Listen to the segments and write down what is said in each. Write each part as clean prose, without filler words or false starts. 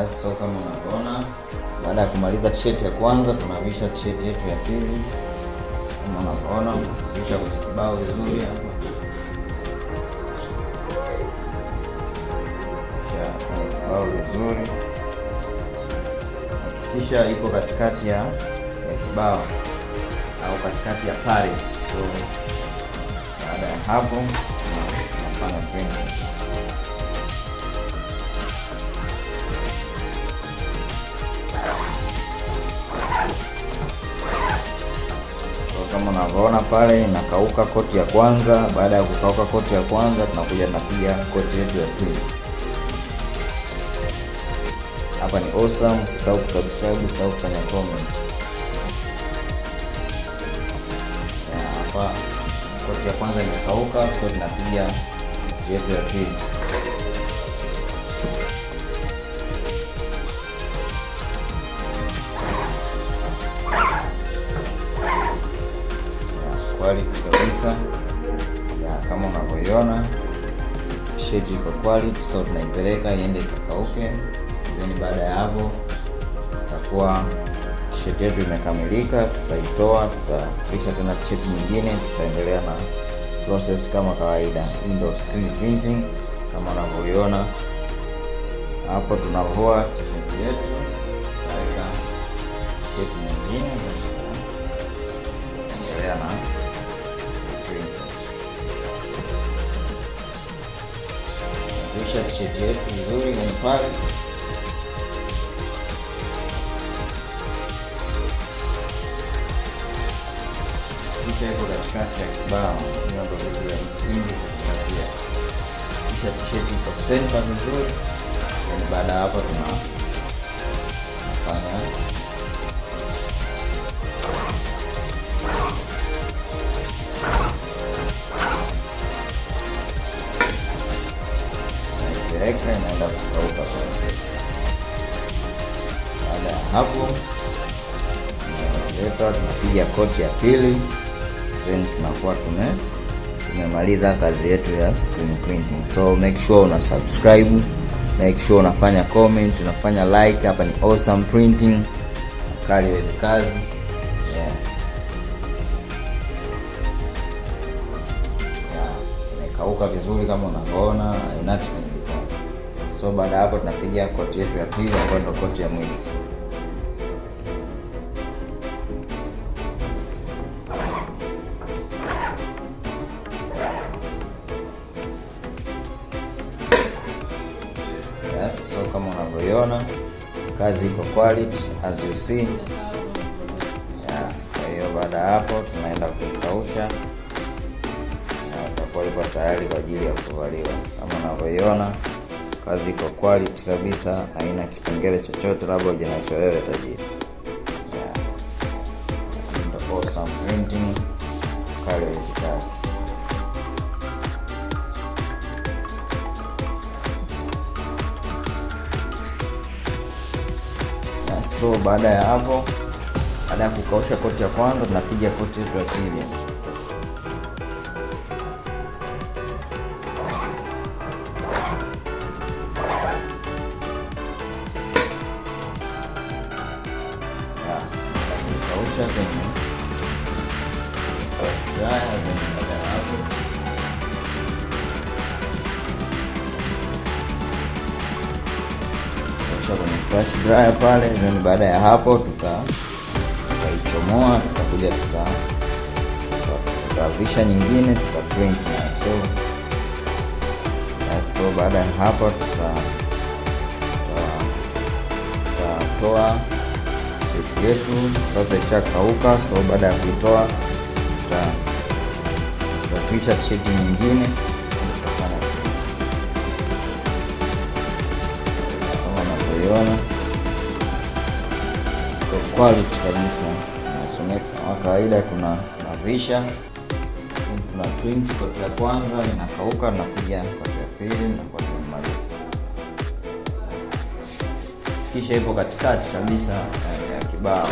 So kama unavyoona, baada ya kumaliza t-shirt ya kwanza tunahamisha t-shirt yetu ya pili. Kama unavyoona, kisha kwenye kibao vizuri hapa. Kwenye kibao vizuri, kisha ipo katikati ya kibao au katikati ya pallet. So baada ya hapo tunafanya printing. Kama unavyoona pale inakauka koti ya kwanza. Baada ya kukauka koti ya kwanza, tunakuja tunapiga koti yetu ya pili. Hapa ni awesome. Usisahau kusubscribe, usisahau kufanya comment. Hapa koti ya kwanza imekauka, so tunapiga koti yetu ya pili. Quality kabisa kama unavyoiona, t-shirt iko quality, so tunaipeleka iende ikakauke. Then baada ya hapo itakuwa t-shirt yetu imekamilika, tutaitoa, tutapisha tena t-shirt nyingine, tutaendelea na process kama kawaida. Hii ndio screen printing kama unavyoiona hapo. Tunavua t-shirt yetu, tutaweka t-shirt nyingine, tutaendelea na kisha t-shirt yetu vizuri kwenye pale. Kisha iko katikati ya kibao, hiyo ndio vitu vya msingi kuzingatia. Kisha t-shirt iko center vizuri. Baada ya hapo tunafanya inaenda kukauka pale. Baada ya hapo tunapiga koti ya pili, then tunakuwa tumemaliza kazi yetu ya screen printing. So make sure una subscribe, make sure unafanya comment, unafanya like. Hapa ni Awesome Printing, kali hizi kazi. Imekauka vizuri kama unavyoona, inati. So baada hapo tunapiga koti yetu ya pili ambayo ndio koti ya mwili. So kama unavyoiona kazi iko quality as you see. Kwa hiyo baada hapo tunaenda kuikausha na itakuwa ipo tayari kwa ajili ya kuvaliwa. Kama unavyoiona kazi iko quality kabisa, haina kipengele chochote labda jinacho wewe tajiri. Ndio Awesome Printing, kali hizi kazi. So baada ya hapo, baada ya kukausha koti ya kwanza, tunapiga koti yetu ya pili. Kukausha tena. Kwenye flash dryer pale. Then baada ya hapo tutaichomoa, tutakuja tutavisha nyingine, print na so baada ya hapo tutatoa sheet yetu. Sasa ishakauka, so baada ya kuitoa tutavisha sheet nyingine. Unaona kwa quality kabisa. Kwa kawaida tunavisha, tuna print koti ya kwanza inakauka, na kuja koti ya pili na kwa tumemaliza. Kisha ipo katikati kabisa ya kibao.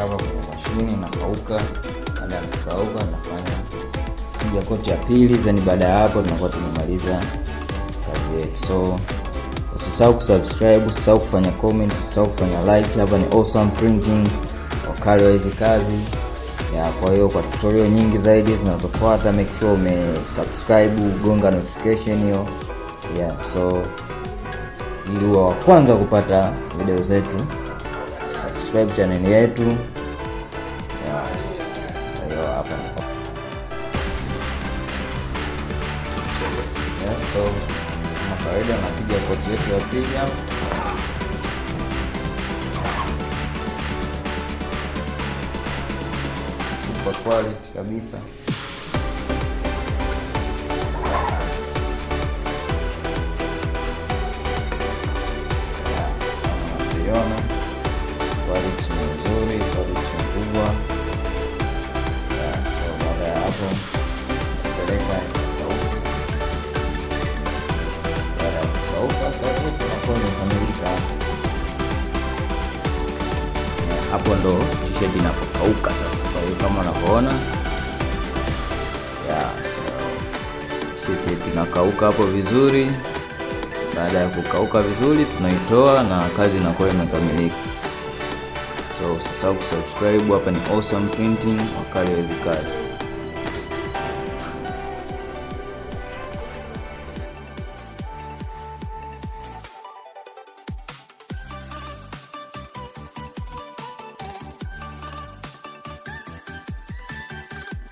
hapa kwenye mashine na kauka. Baada ya kukauka nafanya kuja koti ya pili, then baada ya hapo tunakuwa tumemaliza kazi yetu. So usisahau kusubscribe, usisahau kufanya comment, usisahau kufanya like. Hapa ni Awesome Printing, wakali wa hizi kazi ya. Kwa hiyo kwa tutorial nyingi zaidi zinazofuata, make sure umesubscribe, gonga notification hiyo ya. So ili uwe wa kwanza kupata video zetu, subscribe channel yetu ya. Hiyo hapa yes. So kama kawaida napiga koti yetu ya pili hapa. Super quality kabisa. Unaona quality nzuri, quality kubwa. So baada ya hapo peleka sauti. Baada ya kukauka sasa tunakuwa tumekamilika. Hapo ndo t-shirt inapokauka sasa. Kwa hiyo kama unavyoona ya, t-shirt inakauka hapo vizuri. Baada ya kukauka vizuri tunaitoa na kazi inakuwa imekamilika. So usisahau kusubscribe. Hapa ni Awesome Printing, wakali wa hizi kazi.